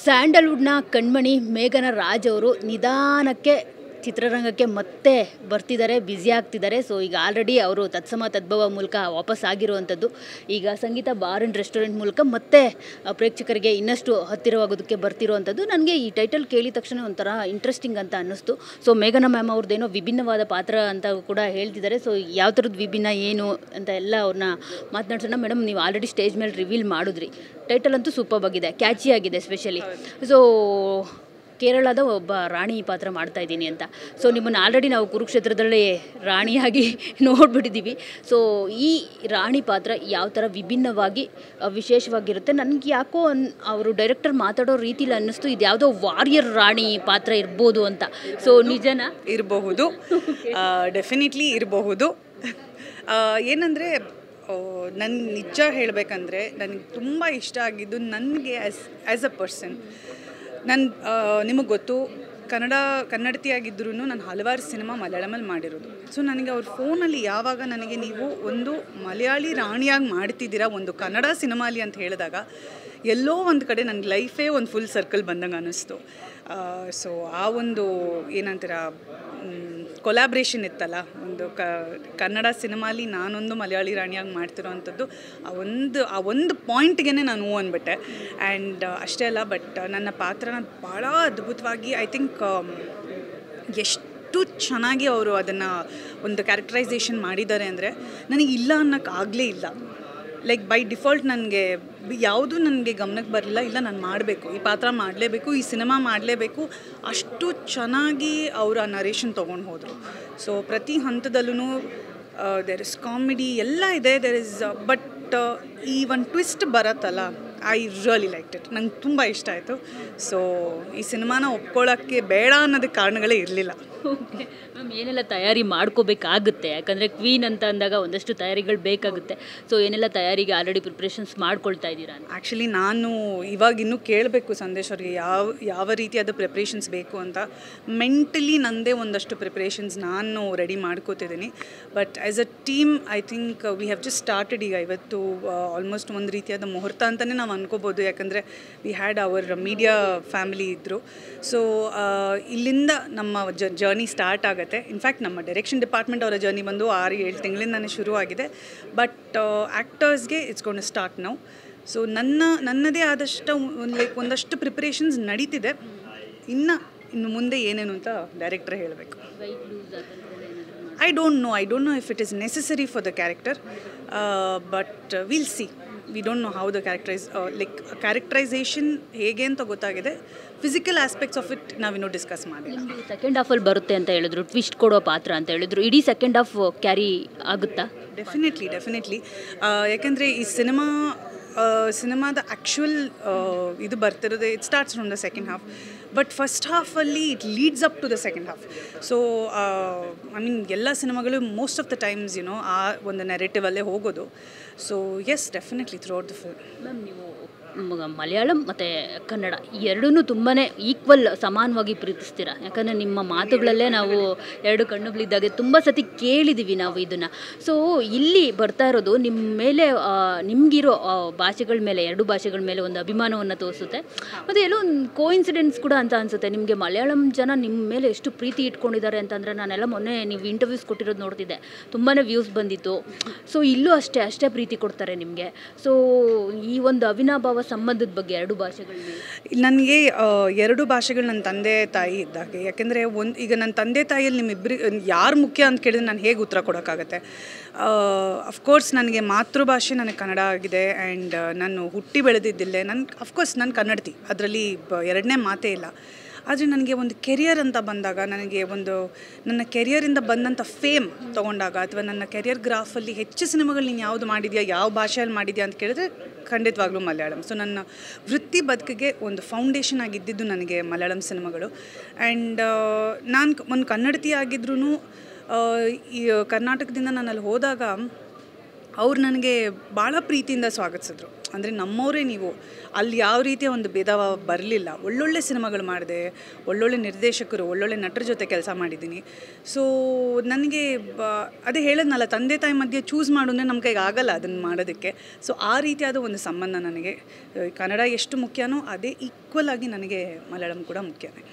ಸ್ಯಾಂಡಲ್ವುಡ್ನ ಕಣ್ಮಣಿ ಮೇಘನ ರಾಜ್ ಅವರು ನಿಧಾನಕ್ಕೆ ಚಿತ್ರರಂಗಕ್ಕೆ ಮತ್ತೆ ಬರ್ತಿದ್ದಾರೆ, ಬ್ಯುಸಿ ಆಗ್ತಿದ್ದಾರೆ. ಸೊ ಈಗ ಆಲ್ರೆಡಿ ಅವರು ತತ್ಸಮ ತದ್ಭವ ಮೂಲಕ ವಾಪಸ್ ಆಗಿರುವಂಥದ್ದು. ಈಗ ಸಂಗೀತ ಬಾರ್ ಆ್ಯಂಡ್ ರೆಸ್ಟೋರೆಂಟ್ ಮೂಲಕ ಮತ್ತೆ ಪ್ರೇಕ್ಷಕರಿಗೆ ಇನ್ನಷ್ಟು ಹತ್ತಿರವಾಗೋದಕ್ಕೆ ಬರ್ತಿರುವಂಥದ್ದು. ನನಗೆ ಈ ಟೈಟಲ್ ಕೇಳಿದ ತಕ್ಷಣ ಒಂಥರ ಇಂಟ್ರೆಸ್ಟಿಂಗ್ ಅಂತ ಅನ್ನಿಸ್ತು. ಸೊ ಮೇಘನಾ ಮ್ಯಾಮ್ ಅವ್ರದ್ದೇನೋ ವಿಭಿನ್ನವಾದ ಪಾತ್ರ ಅಂತ ಕೂಡ ಹೇಳ್ತಿದ್ದಾರೆ. ಸೊ ಯಾವ ಥರದ್ದು ವಿಭಿನ್ನ ಏನು ಅಂತ ಎಲ್ಲ ಅವ್ರನ್ನ ಮಾತನಾಡ್ಸೋಣ. ಮೇಡಮ್, ನೀವು ಆಲ್ರೆಡಿ ಸ್ಟೇಜ್ ಮೇಲೆ ರಿವೀಲ್ ಮಾಡಿದ್ರಿ. ಟೈಟಲ್ ಅಂತೂ ಸೂಪರ್ ಆಗಿದೆ, ಕ್ಯಾಚಿ ಆಗಿದೆ ಸ್ಪೆಷಲಿ. ಸೊ ಕೇರಳದ ಒಬ್ಬ ರಾಣಿ ಪಾತ್ರ ಮಾಡ್ತಾ ಇದ್ದೀನಿ ಅಂತ. ಸೊ ನಿಮ್ಮನ್ನು ಆಲ್ರೆಡಿ ನಾವು ಕುರುಕ್ಷೇತ್ರದಲ್ಲೇ ರಾಣಿಯಾಗಿ ನೋಡಿಬಿಟ್ಟಿದ್ದೀವಿ. ಸೊ ಈ ರಾಣಿ ಪಾತ್ರ ಯಾವ ಥರ ವಿಭಿನ್ನವಾಗಿ ವಿಶೇಷವಾಗಿರುತ್ತೆ. ನನಗೆ ಯಾಕೋ ಅವರು ಡೈರೆಕ್ಟರ್ ಮಾತಾಡೋ ರೀತಿಲಿ ಅನ್ನಿಸ್ತು ಇದು ಯಾವುದೋ ವಾರಿಯರ್ ರಾಣಿ ಪಾತ್ರ ಇರ್ಬೋದು ಅಂತ. ಸೊ ನಿಜನಾ? ಇರಬಹುದು, ಡೆಫಿನೆಟ್ಲಿ ಇರಬಹುದು. ಏನಂದರೆ ನನ್ನ ನಿಜ ಹೇಳಬೇಕಂದ್ರೆ ನನಗೆ ತುಂಬ ಇಷ್ಟ ಆಗಿದ್ದು, ನನಗೆ ಆ್ಯಸ್ ಅ ಪರ್ಸನ್, ನಿಮಗೆ ಗೊತ್ತು, ಕನ್ನಡತಿಯಾಗಿದ್ದರೂ ನಾನು ಹಲವಾರು ಸಿನಿಮಾ ಮಲಯಾಳಮಲ್ಲಿ ಮಾಡಿರೋದು. ಸೊ ನನಗೆ ಅವ್ರ ಫೋನಲ್ಲಿ ಯಾವಾಗ ನನಗೆ ನೀವು ಒಂದು ಮಲಯಾಳಿ ರಾಣಿಯಾಗಿ ಮಾಡ್ತಿದ್ದೀರಾ ಒಂದು ಕನ್ನಡ ಸಿನಿಮಾಲಿ ಅಂತ ಹೇಳಿದಾಗ ಎಲ್ಲೋ ಒಂದು ಕಡೆ ನನ್ನ ಲೈಫೇ ಒಂದು ಫುಲ್ ಸರ್ಕಲ್ ಬಂದಂಗೆ ಅನ್ನಿಸ್ತು. ಸೊ ಆ ಒಂದು ಏನಂತೀರ ಕೊಲಾಬ್ರೇಷನ್ ಇತ್ತಲ್ಲ, ಒಂದು ಕನ್ನಡ ಸಿನಿಮಾಲಿ ನಾನೊಂದು ಮಲಯಾಳಿ ರಾಣಿಯಾಗಿ ಮಾಡ್ತಿರೋ ಅಂಥದ್ದು, ಆ ಒಂದು ಪಾಯಿಂಟ್ಗೆ ನಾನು ಹೂ ಅಂದ್ಬಿಟ್ಟೆ. ಆ್ಯಂಡ್ ಅಷ್ಟೇ ಅಲ್ಲ, ಬಟ್ ನನ್ನ ಪಾತ್ರನ ಭಾಳ ಅದ್ಭುತವಾಗಿ ಐ ಥಿಂಕ್ ಎಷ್ಟು ಚೆನ್ನಾಗಿ ಅವರು ಅದನ್ನು ಒಂದು ಕ್ಯಾರೆಕ್ಟರೈಸೇಷನ್ ಮಾಡಿದ್ದಾರೆ ಅಂದರೆ ನನಗೆ ಇಲ್ಲ ಅನ್ನೋಕ್ಕಾಗಲೇ ಇಲ್ಲ. ಲೈಕ್ ಬೈ ಡಿಫಾಲ್ಟ್ ನನಗೆ ಯಾವುದೂ ನನಗೆ ಗಮನಕ್ಕೆ ಬರಲಿಲ್ಲ, ಇಲ್ಲ ನಾನು ಮಾಡಬೇಕು, ಈ ಪಾತ್ರ ಮಾಡಲೇಬೇಕು, ಈ ಸಿನಿಮಾ ಮಾಡಲೇಬೇಕು, ಅಷ್ಟು ಚೆನ್ನಾಗಿ ಅವರು ಆ ನರೇಷನ್ ತೊಗೊಂಡು ಹೋದರು. ಸೊ ಪ್ರತಿ ಹಂತದಲ್ಲೂ ದೇರ್ ಇಸ್ ಕಾಮಿಡಿ ಎಲ್ಲ ಇದೆ, ದೇರ್ ಇಸ್ ಬಟ್ ಈ ಒಂದು ಟ್ವಿಸ್ಟ್ ಬರುತ್ತಲ್ಲ, ಐ ರಿಯಲಿ ಲೈಕ್ ಇಟ್. ನಂಗೆ ತುಂಬ ಇಷ್ಟ ಆಯಿತು. ಸೊ ಈ ಸಿನಿಮಾನ ಒಪ್ಕೊಳ್ಳೋಕ್ಕೆ ಬೇಡ ಅನ್ನೋದಕ್ಕೆ ಕಾರಣಗಳೇ ಇರಲಿಲ್ಲ. ಓಕೆ ಮ್ಯಾಮ್, ಏನೆಲ್ಲ ತಯಾರಿ ಮಾಡ್ಕೋಬೇಕಾಗುತ್ತೆ? ಯಾಕಂದರೆ ಕ್ವೀನ್ ಅಂತ ಅಂದಾಗ ಒಂದಷ್ಟು ತಯಾರಿಗಳು ಬೇಕಾಗುತ್ತೆ. ಸೊ ಏನೆಲ್ಲ ತಯಾರಿಗೆ ಆಲ್ರೆಡಿ ಪ್ರಿಪ್ರೇಷನ್ಸ್ ಮಾಡ್ಕೊಳ್ತಾ ಇದ್ದೀರಾ? ಆ್ಯಕ್ಚುಲಿ ನಾನು ಇವಾಗ ಇನ್ನೂ ಕೇಳಬೇಕು ಸಂದೇಶ್ ಅವ್ರಿಗೆ ಯಾವ ರೀತಿಯಾದ ಪ್ರಿಪ್ರೇಷನ್ಸ್ ಬೇಕು ಅಂತ. ಮೆಂಟಲಿ ನನ್ನದೇ ಒಂದಷ್ಟು ಪ್ರಿಪ್ರೇಷನ್ಸ್ ನಾನು ರೆಡಿ ಮಾಡ್ಕೋತಿದ್ದೀನಿ. But as a team I think we have just started. ಈಗ ಇವತ್ತು ಆಲ್ಮೋಸ್ಟ್ ಒಂದು ರೀತಿಯಾದ ಮುಹೂರ್ತ ಅಂತಲೇ ನಾವು ಅನ್ಕೋಬೋದು. ಯಾಕಂದರೆ we had our media family ಇದ್ದರು. ಸೊ ಇಲ್ಲಿಂದ ನಮ್ಮ ಜರ್ನಿ ಸ್ಟಾರ್ಟ್ ಆಗುತ್ತೆ. ಇನ್ಫ್ಯಾಕ್ಟ್ ನಮ್ಮ ಡೈರೆಕ್ಷನ್ ಡಿಪಾರ್ಟ್ಮೆಂಟ್ ಅವರ ಜರ್ನಿ ಬಂದು 6-7 ತಿಂಗಳಿಂದನೇ ಶುರು ಆಗಿದೆ. ಬಟ್ ಆ್ಯಕ್ಟರ್ಸ್ಗೆ it's gonna start now. So ನನ್ನದೇ ಆದಷ್ಟು ಒಂದಷ್ಟು ಪ್ರಿಪ್ರೇಷನ್ಸ್ ನಡೀತಿದೆ. ಇನ್ನು ಮುಂದೆ ಏನೇನು ಅಂತ ಡೈರೆಕ್ಟರ್ ಹೇಳಬೇಕು. I don't know if it is necessary for the character, but will see. We don't know how the characterization ಹೇಗೆ ಅಂತ ಗೊತ್ತಾಗಿದೆ. ಫಿಸಿಕಲ್ ಆಸ್ಪೆಕ್ಟ್ಸ್ ಆಫ್ ಇಟ್ ನಾವಿನ್ನೂ ಡಿಸ್ಕಸ್ ಮಾಡಿ. ಸೆಕೆಂಡ್ ಹಾಫಲ್ಲಿ ಬರುತ್ತೆ ಅಂತ ಹೇಳಿದ್ರು, ಟ್ವಿಸ್ಟ್ ಕೊಡೋ ಪಾತ್ರ ಅಂತ ಹೇಳಿದ್ರು. ಇಡೀ ಸೆಕೆಂಡ್ ಹಾಫ್ ಕ್ಯಾರಿ ಆಗುತ್ತಾ? ಡೆಫಿನೆಟ್ಲಿ. ಯಾಕೆಂದರೆ ಈ ಸಿನಿಮಾದ ಆ್ಯಕ್ಚುಯಲ್ ಇದು ಬರ್ತಿರೋದು, it starts from the second half. But first ಹಾಫಲ್ಲಿ it leads up to the second half. So I mean ಎಲ್ಲ ಸಿನಿಮಾಗಳು ಮೋಸ್ಟ್ ಆಫ್ ದ ಟೈಮ್ಸ್ ಆ ಒಂದು ನೆರೇಟಿವಲ್ಲೇ ಹೋಗೋದು. So yes, definitely through the film. Ma'am, ನೀವು ಮಲಯಾಳಂ ಮತ್ತು ಕನ್ನಡ ಎರಡೂ ತುಂಬಾ ಈಕ್ವಲ್ ಸಮಾನವಾಗಿ ಪ್ರೀತಿಸ್ತೀರಾ. ಯಾಕಂದರೆ ನಿಮ್ಮ ಮಾತುಗಳಲ್ಲೇ ನಾವು ಎರಡು ಕಣ್ಣುಗಳಿದ್ದಾಗೆ ತುಂಬ ಸತಿ ಕೇಳಿದ್ದೀವಿ ನಾವು ಇದನ್ನು. ಸೊ ಇಲ್ಲಿ ಬರ್ತಾ ಇರೋದು ನಿಮ್ಮ ಮೇಲೆ, ನಿಮಗಿರೋ ಭಾಷೆಗಳ ಮೇಲೆ, ಎರಡು ಭಾಷೆಗಳ ಮೇಲೆ ಒಂದು ಅಭಿಮಾನವನ್ನು ತೋರಿಸುತ್ತೆ. ಮತ್ತು ಎಲ್ಲೋ ಒಂದು ಕೋಇನ್ಸಿಡೆನ್ಸ್ ಕೂಡ ಅಂತ ಅನಿಸುತ್ತೆ. ನಿಮಗೆ ಮಲಯಾಳಂ ಜನ ನಿಮ್ಮ ಮೇಲೆ ಎಷ್ಟು ಪ್ರೀತಿ ಇಟ್ಕೊಂಡಿದ್ದಾರೆ ಅಂತಂದರೆ, ನಾನೆಲ್ಲ ಮೊನ್ನೆ ನೀವು ಇಂಟರ್ವ್ಯೂಸ್ ಕೊಟ್ಟಿರೋದು ನೋಡ್ತಿದ್ದೆ, ತುಂಬಾ ವ್ಯೂಸ್ ಬಂದಿತ್ತು. ಸೊ ಇಲ್ಲೂ ಅಷ್ಟೇ ಪ್ರೀತಿ ಕೊಡ್ತಾರೆ ನಿಮಗೆ. ಸೊ ಈ ಒಂದು ಅವಿನಾಭಾವ ಸಂಬಂಧದ ಬಗ್ಗೆ ಎರಡು ಭಾಷೆಗಳಲ್ಲಿ ನನಗೆ ಎರಡು ಭಾಷೆಗಳು ನನ್ನ ತಂದೆ ತಾಯಿ ಇದ್ದಾಗೆ. ಯಾಕೆಂದರೆ ಈಗ ನನ್ನ ತಂದೆ ತಾಯಿಯಲ್ಲಿ ನಿಮ್ಮಿಬ್ಬರು ಯಾರು ಮುಖ್ಯ ಅಂತ ಕೇಳಿದ್ರೆ ನಾನು ಹೇಗೆ ಉತ್ತರ ಕೊಡೋಕ್ಕಾಗತ್ತೆ? ಅಫ್ಕೋರ್ಸ್ ನನಗೆ ಮಾತೃಭಾಷೆ ನನಗೆ ಕನ್ನಡ ಆಗಿದೆ. ಆ್ಯಂಡ್ ನಾನು ಹುಟ್ಟಿ ಬೆಳೆದಿದ್ದಿಲ್ಲೇ. ಅಫ್ಕೋರ್ಸ್ ನಾನು ಕನ್ನಡತಿ, ಅದರಲ್ಲಿ ಎರಡನೇ ಮಾತೇ ಇಲ್ಲ. ಆದರೆ ನನಗೆ ಒಂದು ಕೆರಿಯರ್ ಅಂತ ಬಂದಾಗ, ನನಗೆ ನನ್ನ ಕೆರಿಯರಿಂದ ಬಂದಂಥ ಫೇಮ್ ತೊಗೊಂಡಾಗ, ಅಥವಾ ನನ್ನ ಕೆರಿಯರ್ ಗ್ರಾಫಲ್ಲಿ ಹೆಚ್ಚು ಸಿನಿಮಾಗಳು ನೀನು ಯಾವುದು ಮಾಡಿದ್ಯಾ, ಯಾವ ಭಾಷೆಯಲ್ಲಿ ಮಾಡಿದ್ಯಾ ಅಂತ ಕೇಳಿದ್ರೆ ಖಂಡಿತವಾಗ್ಲೂ ಮಲಯಾಳಂ. ಸೊ ನನ್ನ ವೃತ್ತಿ ಬದುಕಿಗೆ ಒಂದು ಫೌಂಡೇಶನ್ ಆಗಿದ್ದಿದ್ದು ನನಗೆ ಮಲಯಾಳಂ ಸಿನಿಮಾಗಳು. ಆ್ಯಂಡ್ ನಾನು ಒಂದು ಕನ್ನಡತಿ ಆಗಿದ್ರೂ ಈ ಕರ್ನಾಟಕದಿಂದ ನಾನು ಅಲ್ಲಿ ಹೋದಾಗ ಅವ್ರು ನನಗೆ ಭಾಳ ಪ್ರೀತಿಯಿಂದ ಸ್ವಾಗತಿಸಿದ್ರು. ಅಂದರೆ ನಮ್ಮವರೇ ನೀವು, ಅಲ್ಲಿ ಯಾವ ರೀತಿಯ ಒಂದು ಭೇದ ಬರಲಿಲ್ಲ. ಒಳ್ಳೊಳ್ಳೆ ಸಿನಿಮಾಗಳು ಮಾಡಿದೆ, ಒಳ್ಳೊಳ್ಳೆ ನಿರ್ದೇಶಕರು, ಒಳ್ಳೊಳ್ಳೆ ನಟರ ಜೊತೆ ಕೆಲಸ ಮಾಡಿದ್ದೀನಿ. ಸೊ ನನಗೆ ಅದೇ ಹೇಳೋದ್ನಲ್ಲ, ತಂದೆ ತಾಯಿ ಮಧ್ಯೆ ಚೂಸ್ ಮಾಡೋದೇ ನಮ್ಮ ಕೈಗೆ ಆಗಲ್ಲ ಅದನ್ನು ಮಾಡೋದಕ್ಕೆ. ಸೊ ಆ ರೀತಿಯಾದ ಒಂದು ಸಂಬಂಧ ನನಗೆ. ಕನ್ನಡ ಎಷ್ಟು ಮುಖ್ಯನೋ ಅದೇ ಈಕ್ವಲ್ ಆಗಿ ನನಗೆ ಮಲಯಾಳಂ ಕೂಡ ಮುಖ್ಯನೇ.